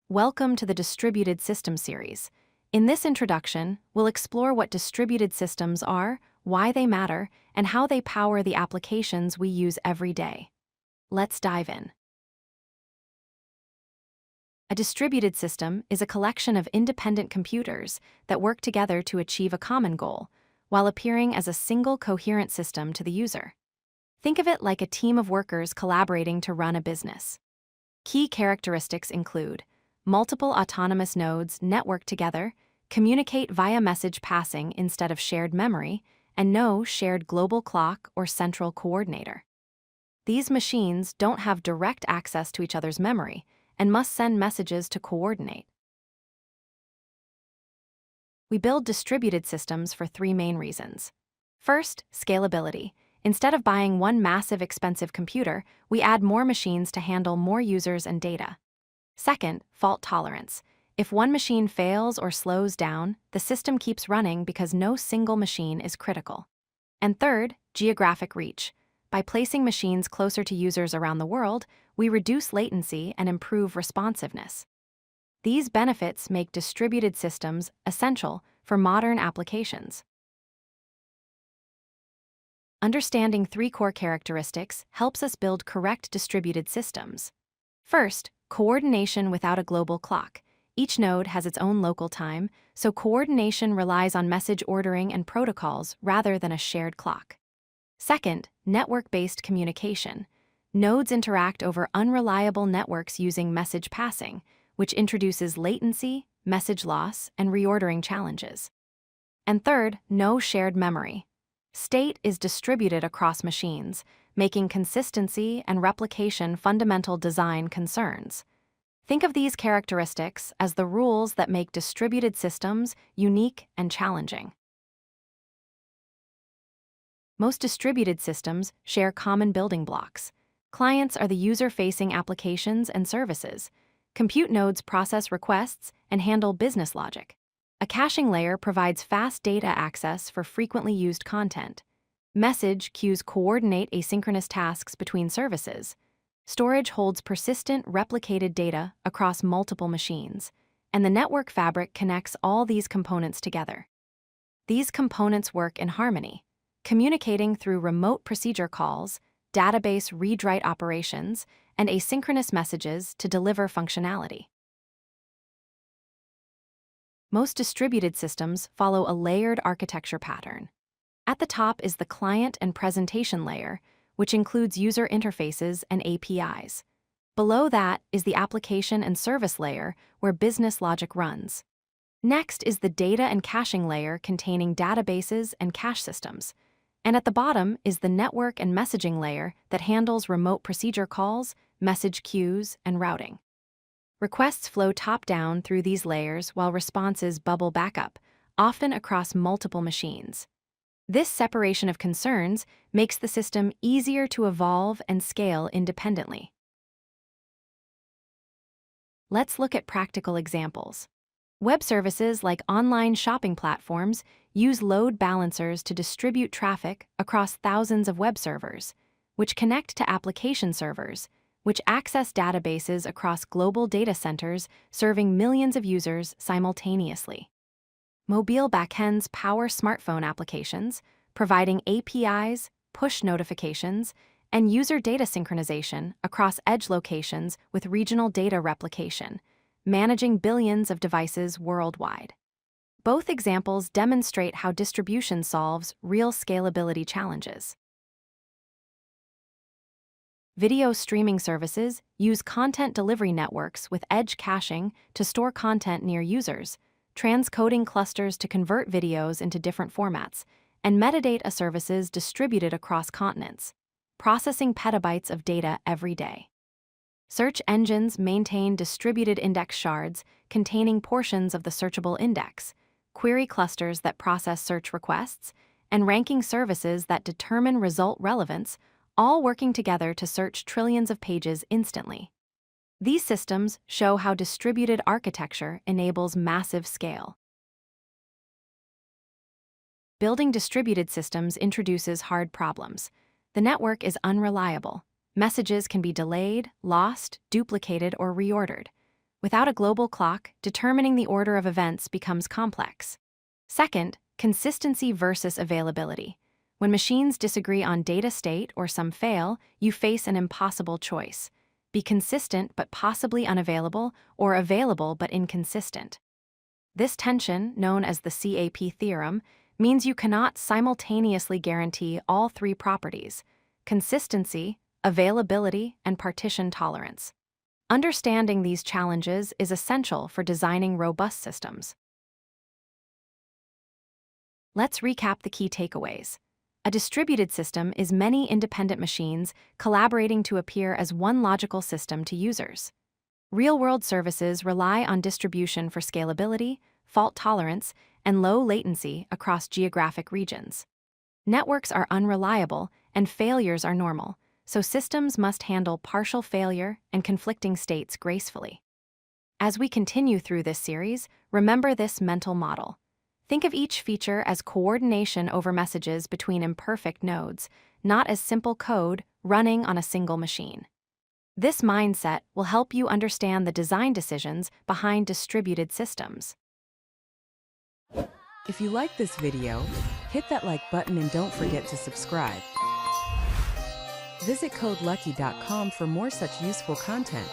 Welcome to the Distributed Systems series. In this introduction, we'll explore what distributed systems are, why they matter, and how they power the applications we use every day. Let's dive in. A distributed system is a collection of independent computers that work together to achieve a common goal, while appearing as a single coherent system to the user. Think of it like a team of workers collaborating to run a business. Key characteristics include multiple autonomous nodes network together, communicate via message passing instead of shared memory, and no shared global clock or central coordinator. These machines don't have direct access to each other's memory and must send messages to coordinate. We build distributed systems for three main reasons. First, scalability. Instead of buying one massive expensive computer, we add more machines to handle more users and data. Second, fault tolerance. If one machine fails or slows down, the system keeps running because no single machine is critical. And third, geographic reach. By placing machines closer to users around the world, we reduce latency and improve responsiveness. These benefits make distributed systems essential for modern applications. Understanding three core characteristics helps us build correct distributed systems. First, coordination without a global clock. Each node has its own local time, so coordination relies on message ordering and protocols rather than a shared clock. Second, network-based communication. Nodes interact over unreliable networks using message passing, which introduces latency, message loss, and reordering challenges. And third, no shared memory. State is distributed across machines, making consistency and replication fundamental design concerns. Think of these characteristics as the rules that make distributed systems unique and challenging. Most distributed systems share common building blocks. Clients are the user-facing applications and services. Compute nodes process requests and handle business logic. A caching layer provides fast data access for frequently used content. Message queues coordinate asynchronous tasks between services. Storage holds persistent, replicated data across multiple machines. And the network fabric connects all these components together. These components work in harmony, communicating through remote procedure calls, database read-write operations, and asynchronous messages to deliver functionality. Most distributed systems follow a layered architecture pattern. At the top is the client and presentation layer, which includes user interfaces and APIs. Below that is the application and service layer, where business logic runs. Next is the data and caching layer containing databases and cache systems. And at the bottom is the network and messaging layer that handles remote procedure calls, message queues, and routing. Requests flow top-down through these layers while responses bubble back up, often across multiple machines. This separation of concerns makes the system easier to evolve and scale independently. Let's look at practical examples. Web services like online shopping platforms use load balancers to distribute traffic across thousands of web servers, which connect to application servers, which access databases across global data centers serving millions of users simultaneously. Mobile backends power smartphone applications, providing APIs, push notifications, and user data synchronization across edge locations with regional data replication, managing billions of devices worldwide. Both examples demonstrate how distribution solves real scalability challenges. Video streaming services use content delivery networks with edge caching to store content near users, transcoding clusters to convert videos into different formats, and metadata services distributed across continents, processing petabytes of data every day. Search engines maintain distributed index shards containing portions of the searchable index, query clusters that process search requests, and ranking services that determine result relevance, all working together to search trillions of pages instantly. These systems show how distributed architecture enables massive scale. Building distributed systems introduces hard problems. The network is unreliable. Messages can be delayed, lost, duplicated, or reordered. Without a global clock, determining the order of events becomes complex. Second, consistency versus availability. When machines disagree on data state or some fail, you face an impossible choice. Be consistent but possibly unavailable, or available but inconsistent. This tension, known as the CAP theorem, means you cannot simultaneously guarantee all three properties: consistency, availability, and partition tolerance. Understanding these challenges is essential for designing robust systems. Let's recap the key takeaways. A distributed system is many independent machines collaborating to appear as one logical system to users. Real-world services rely on distribution for scalability, fault tolerance, and low latency across geographic regions. Networks are unreliable and failures are normal, so systems must handle partial failure and conflicting states gracefully. As we continue through this series, remember this mental model. Think of each feature as coordination over messages between imperfect nodes, not as simple code running on a single machine. This mindset will help you understand the design decisions behind distributed systems. If you like this video, hit that like button and don't forget to subscribe. Visit codelucky.com for more such useful content.